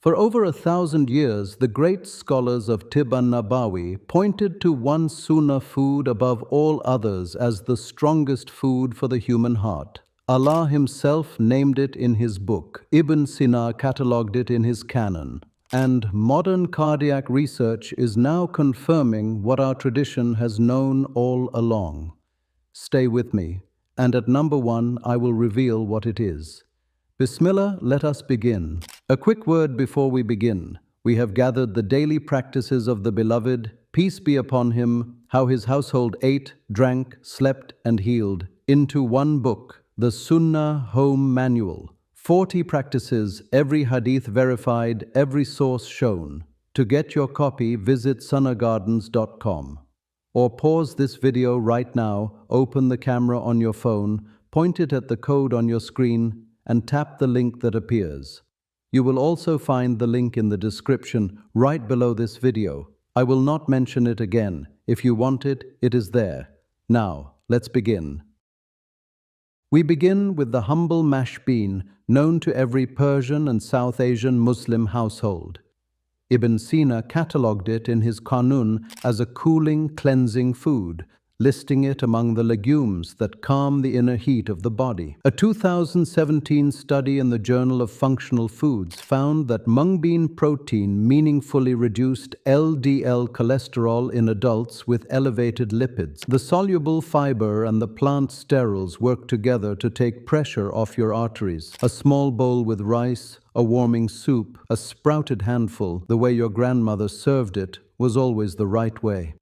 For over 1,000 years, the great scholars of Tibb and Nabawi pointed to one Sunnah food above all others as the strongest food for the human heart. Allah Himself named it in His book. Ibn Sina catalogued it in his canon. And modern cardiac research is now confirming what our tradition has known all along. Stay with me, and at number 1, I will reveal what it is. Bismillah, let us begin. A quick word before we begin. We have gathered the daily practices of the Beloved, peace be upon him, how his household ate, drank, slept, and healed, into one book, the Sunnah Home Manual. 40 practices, every hadith verified, every source shown. To get your copy, visit sunnahgardens.com. Or pause this video right now, open the camera on your phone, point it at the code on your screen, and tap the link that appears. You will also find the link in the description right below this video. I will not mention it again. If you want it, it is there. Now, let's begin. We begin with the humble mash bean, known to every Persian and South Asian Muslim household. Ibn Sina catalogued it in his canon as a cooling, cleansing food, listing it among the legumes that calm the inner heat of the body. A 2017 study in the Journal of Functional Foods found that mung bean protein meaningfully reduced LDL cholesterol in adults with elevated lipids. The soluble fiber and the plant sterols work together to take pressure off your arteries. A small bowl with rice, a warming soup, a sprouted handful, the way your grandmother served it, was always the right way.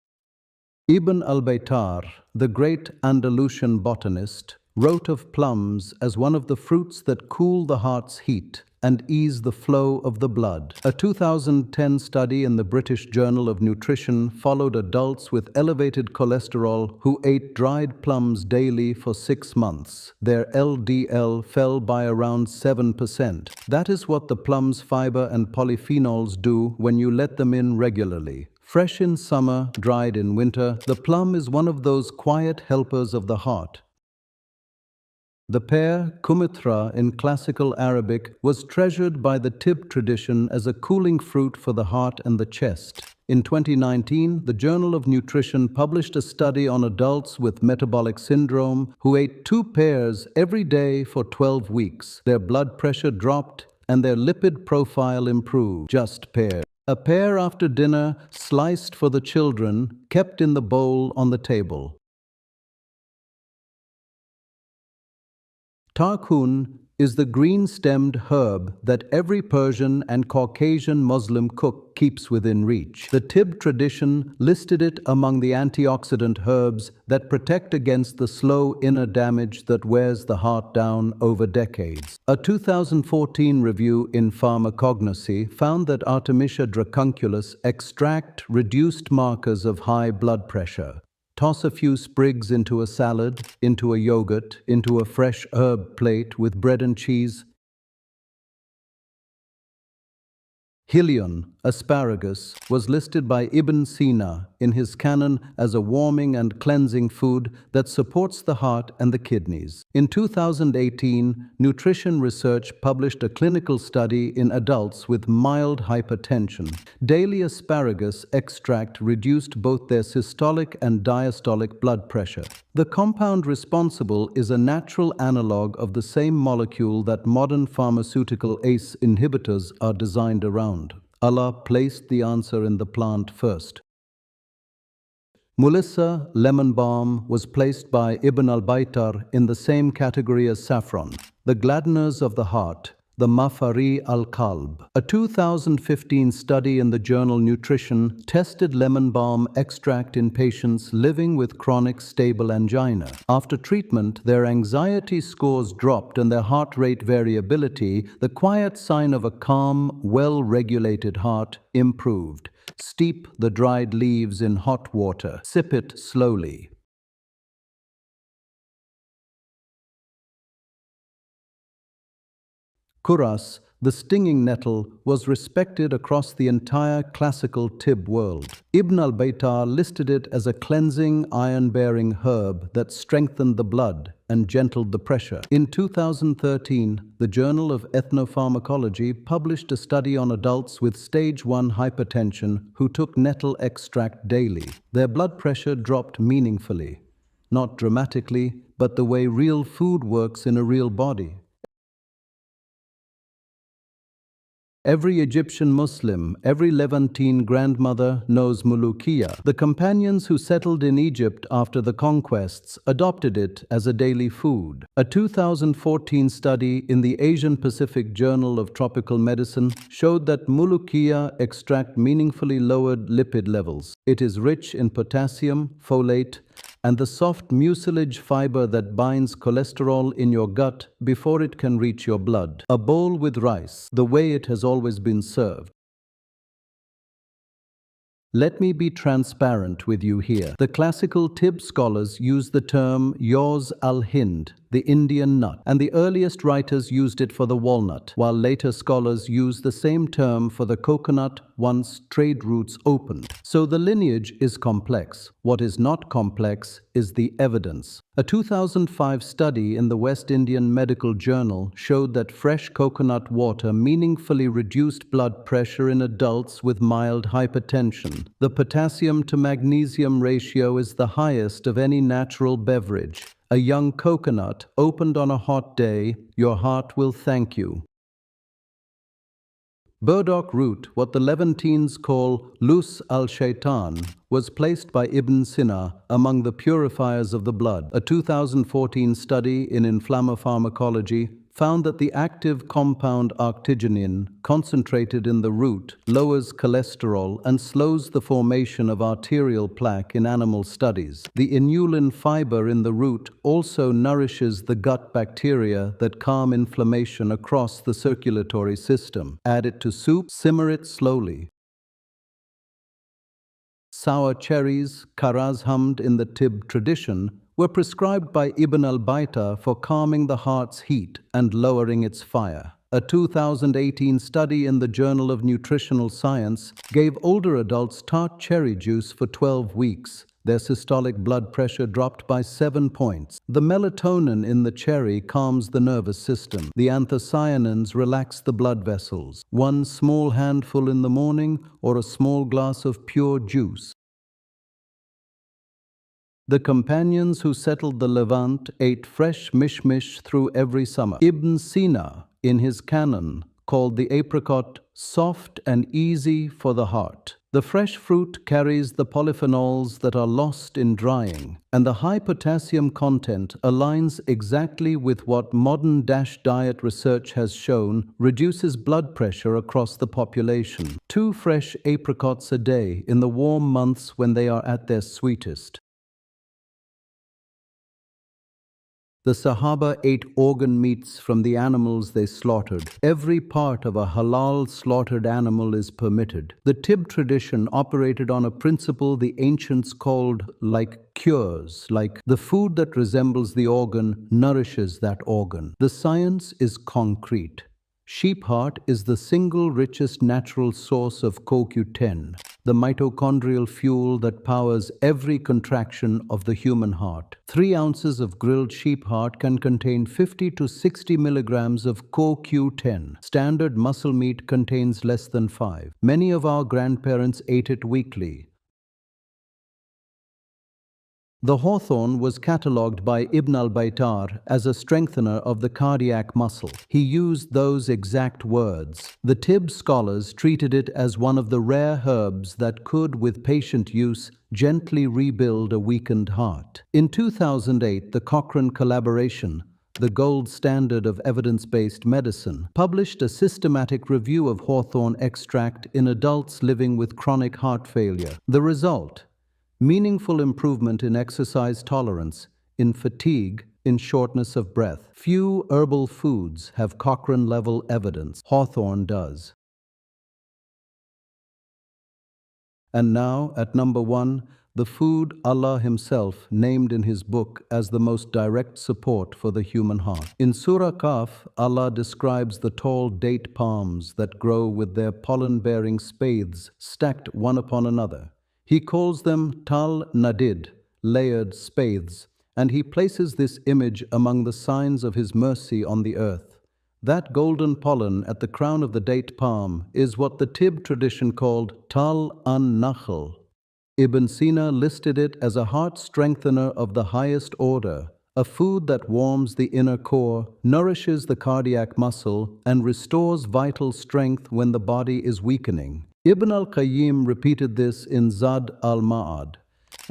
Ibn al-Bayṭār, the great Andalusian botanist, wrote of plums as one of the fruits that cool the heart's heat and ease the flow of the blood. A 2010 study in the British Journal of Nutrition followed adults with elevated cholesterol who ate dried plums daily for 6 months. Their LDL fell by around 7%. That is what the plum's fiber and polyphenols do when you let them in regularly. Fresh in summer, dried in winter, the plum is one of those quiet helpers of the heart. The pear, kumithra in classical Arabic, was treasured by the Tibb tradition as a cooling fruit for the heart and the chest. In 2019, the Journal of Nutrition published a study on adults with metabolic syndrome who ate 2 pears every day for 12 weeks. Their blood pressure dropped and their lipid profile improved. Just pears. A pear after dinner, sliced for the children, kept in the bowl on the table. Tarkun is the green-stemmed herb that every Persian and Caucasian Muslim cook keeps within reach. The Tibb tradition listed it among the antioxidant herbs that protect against the slow inner damage that wears the heart down over decades. A 2014 review in Pharmacognosy found that Artemisia dracunculus extract reduced markers of high blood pressure. Toss a few sprigs into a salad, into a yogurt, into a fresh herb plate with bread and cheese. Helion, asparagus, was listed by Ibn Sina in his canon as a warming and cleansing food that supports the heart and the kidneys. In 2018, Nutrition Research published a clinical study in adults with mild hypertension. Daily asparagus extract reduced both their systolic and diastolic blood pressure. The compound responsible is a natural analog of the same molecule that modern pharmaceutical ACE inhibitors are designed around. Allah placed the answer in the plant first. Mulissa, lemon balm, was placed by Ibn al-Bayṭār in the same category as saffron, the gladdeners of the heart, the mafari al-qalb. A 2015 study in the journal Nutrition tested lemon balm extract in patients living with chronic stable angina. After treatment, their anxiety scores dropped and their heart rate variability, the quiet sign of a calm, well-regulated heart, improved. Steep the dried leaves in hot water. Sip it slowly. Kuras, the stinging nettle, was respected across the entire classical Tibb world. Ibn al-Bayṭār listed it as a cleansing, iron-bearing herb that strengthened the blood. and gentled the pressure. In 2013, the Journal of Ethnopharmacology published a study on adults with stage 1 hypertension who took nettle extract daily. Their blood pressure dropped meaningfully, not dramatically, but the way real food works in a real body. Every Egyptian Muslim, every Levantine grandmother knows mulukiya. The companions who settled in Egypt after the conquests adopted it as a daily food. A 2014 study in the Asian Pacific Journal of Tropical Medicine showed that mulukiya extract meaningfully lowered lipid levels. It is rich in potassium, folate, and the soft mucilage fiber that binds cholesterol in your gut before it can reach your blood. A bowl with rice, the way it has always been served. Let me be transparent with you here. The classical Tibb scholars use the term Yaws al-Hind, the Indian nut, and the earliest writers used it for the walnut, while later scholars use the same term for the coconut once trade routes opened. So the lineage is complex. What is not complex is the evidence. A 2005 study in the West Indian Medical Journal showed that fresh coconut water meaningfully reduced blood pressure in adults with mild hypertension. The potassium to magnesium ratio is the highest of any natural beverage. A young coconut opened on a hot day, your heart will thank you. Burdock root, what the Levantines call lus al-Shaitan, was placed by Ibn Sina among the purifiers of the blood. A 2014 study in Inflammopharmacology found that the active compound arctigenin concentrated in the root lowers cholesterol and slows the formation of arterial plaque in animal studies. The inulin fiber in the root also nourishes the gut bacteria that calm inflammation across the circulatory system. Add it to soup, simmer it slowly. Sour cherries, karazhamd in the Tibb tradition, were prescribed by Ibn al-Bayṭār for calming the heart's heat and lowering its fire. A 2018 study in the Journal of Nutritional Science gave older adults tart cherry juice for 12 weeks. Their systolic blood pressure dropped by 7 points. The melatonin in the cherry calms the nervous system. The anthocyanins relax the blood vessels. One small handful in the morning or a small glass of pure juice. The companions who settled the Levant ate fresh mishmish through every summer. Ibn Sina, in his canon, called the apricot soft and easy for the heart. The fresh fruit carries the polyphenols that are lost in drying, and the high potassium content aligns exactly with what modern diet research has shown reduces blood pressure across the population. 2 fresh apricots a day in the warm months when they are at their sweetest. The Sahaba ate organ meats from the animals they slaughtered. Every part of a halal slaughtered animal is permitted. The Tibb tradition operated on a principle the ancients called like cures, like the food that resembles the organ nourishes that organ. The science is concrete. Sheep heart is the single richest natural source of CoQ10, the mitochondrial fuel that powers every contraction of the human heart. 3 ounces of grilled sheep heart can contain 50 to 60 milligrams of CoQ10. Standard muscle meat contains less than 5. Many of our grandparents ate it weekly. The hawthorn was catalogued by Ibn al-Bayṭār as a strengthener of the cardiac muscle. He used those exact words. The Tibb scholars treated it as one of the rare herbs that could, with patient use, gently rebuild a weakened heart. In 2008, the Cochrane collaboration, the gold standard of evidence-based medicine, published a systematic review of hawthorn extract in adults living with chronic heart failure. The result: meaningful improvement in exercise tolerance, in fatigue, in shortness of breath. Few herbal foods have Cochrane-level evidence. Hawthorn does. And now, at number 1, the food Allah Himself named in His book as the most direct support for the human heart. In Surah Qaf, Allah describes the tall date palms that grow with their pollen-bearing spathes stacked one upon another. He calls them tal nadid, layered spathes, and he places this image among the signs of his mercy on the earth. That golden pollen at the crown of the date palm is what the Tibb tradition called tal an-nakhl. Ibn Sina listed it as a heart strengthener of the highest order, a food that warms the inner core, nourishes the cardiac muscle, and restores vital strength when the body is weakening. Ibn al-Qayyim repeated this in Zad al-Ma'ad.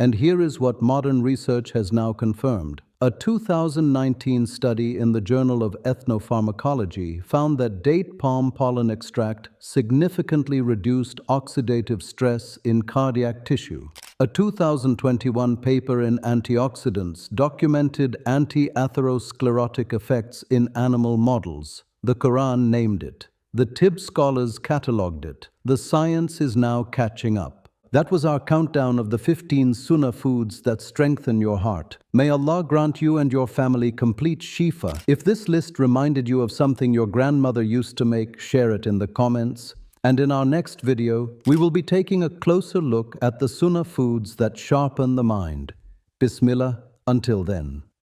And here is what modern research has now confirmed. A 2019 study in the Journal of Ethnopharmacology found that date palm pollen extract significantly reduced oxidative stress in cardiac tissue. A 2021 paper in Antioxidants documented anti-atherosclerotic effects in animal models. The Quran named it. The Tibb scholars catalogued it. The science is now catching up. That was our countdown of the 15 Sunnah foods that strengthen your heart. May Allah grant you and your family complete shifa. If this list reminded you of something your grandmother used to make, share it in the comments. And in our next video, we will be taking a closer look at the Sunnah foods that sharpen the mind. Bismillah, until then.